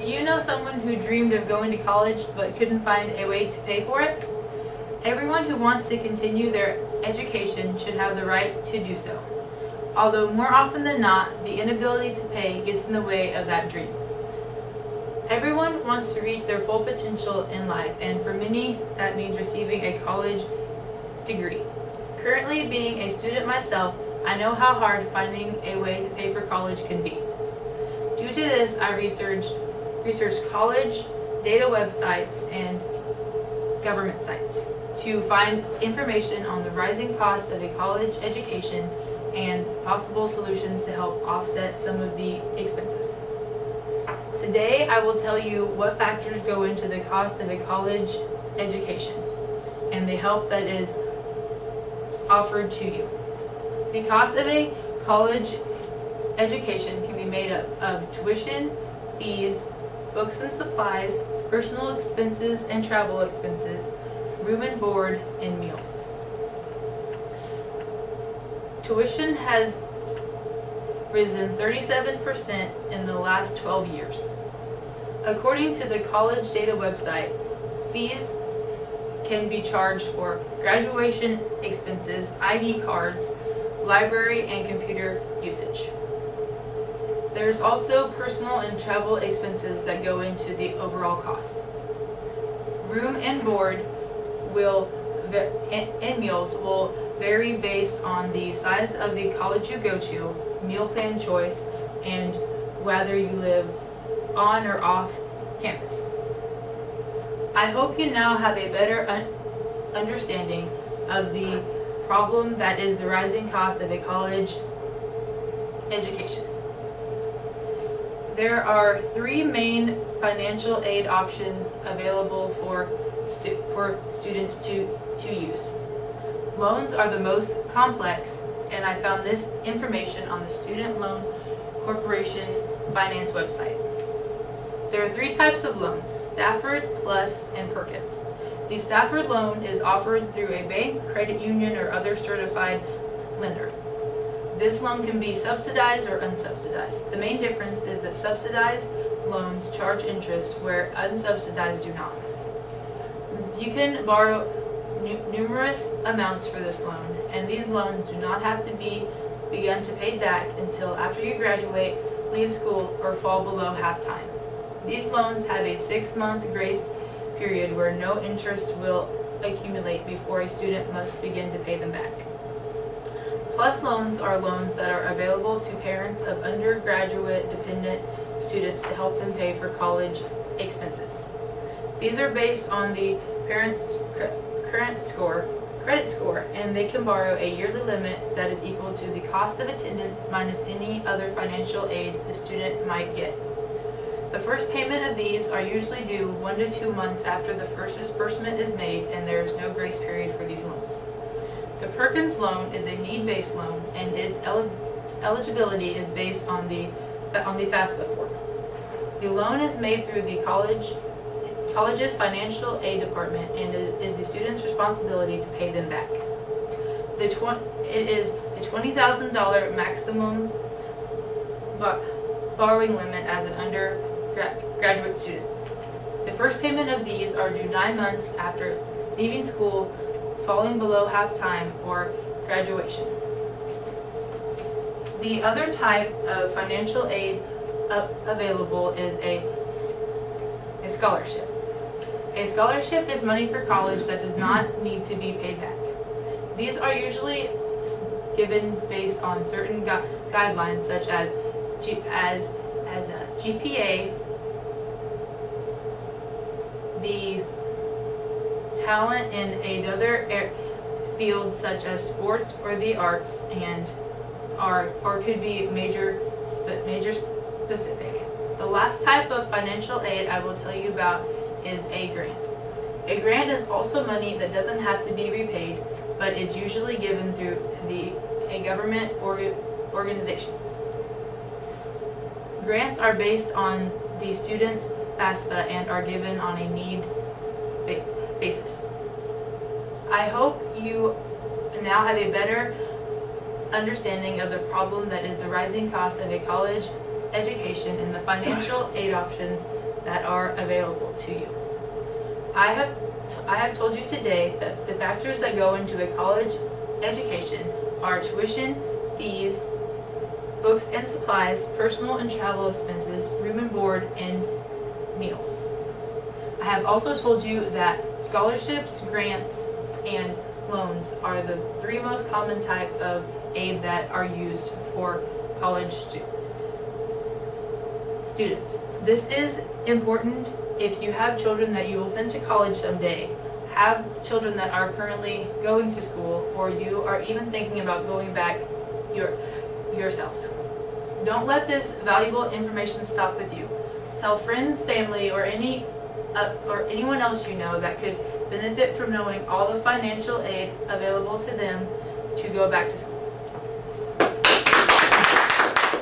Do you know someone who dreamed of going to college but couldn't find a way to pay for it? Everyone who wants to continue their education should have the right to do so, although more often than not, the inability to pay gets in the way of that dream. Everyone wants to reach their full potential in life, and for many, that means receiving a college degree. Currently, being a student myself, I know how hard finding a way to pay for college can be. Due to this, I researched college data websites and government sites to find information on the rising cost of a college education and possible solutions to help offset some of the expenses. Today, I will tell you what factors go into the cost of a college education and the help that is offered to you. The cost of a college education can be made up of tuition, fees, books and supplies, personal expenses and travel expenses, room and board, and meals. Tuition has risen 37% in the last 12 years. According to the college data website, fees can be charged for graduation expenses, ID cards, library, and computer usage. There's also personal and travel expenses that go into the overall cost. Room and board and meals will vary based on the size of the college you go to, meal plan choice, and whether you live on or off campus. I hope you now have a better understanding of the problem that is the rising cost of a college education. There are three main financial aid options available for students to use. Loans are the most complex, and I found this information on the Student Loan Corporation Finance website. There are three types of loans: Stafford, Plus, and Perkins. The Stafford loan is offered through a bank, credit union, or other certified lender. This loan can be subsidized or unsubsidized. The main difference is that subsidized loans charge interest where unsubsidized do not. You can borrow numerous amounts for this loan, and these loans do not have to be begun to pay back until after you graduate, leave school, or fall below half-time. These loans have a 6-month grace period where no interest will accumulate before a student must begin to pay them back. Plus loans are loans that are available to parents of undergraduate dependent students to help them pay for college expenses. These are based on the parent's credit score, and they can borrow a yearly limit that is equal to the cost of attendance minus any other financial aid the student might get. The first payment of these are usually due 1 to 2 months after the first disbursement is made, and there is no grace period for these loans. The Perkins loan is a need-based loan, and its eligibility is based on the FAFSA form. The loan is made through the college's financial aid department, and it is the student's responsibility to pay them back. It is a $20,000 maximum borrowing limit as an undergraduate student. The first payment of these are due 9 months after leaving school, falling below half-time, or graduation. The other type of financial aid available is a scholarship. A scholarship is money for college that does not need to be paid back. These are usually given based on certain guidelines such as GPA, the talent in another field such as sports or the arts, and or could be major specific. The last type of financial aid I will tell you about is a grant. A grant is also money that doesn't have to be repaid, but is usually given through a government organization. Grants are based on the student's FAFSA and are given on a need basis. I hope you now have a better understanding of the problem that is the rising cost of a college education and the financial aid options that are available to you. I have told you today that the factors that go into a college education are tuition, fees, books and supplies, personal and travel expenses, room and board, and meals. I have also told you that scholarships, grants, and loans are the three most common type of aid that are used for college students. This is important if you have children that you will send to college someday, have children that are currently going to school, or you are even thinking about going back yourself. Don't let this valuable information stop with you. Tell friends, family, or anyone else you know that could benefit from knowing all the financial aid available to them to go back to school.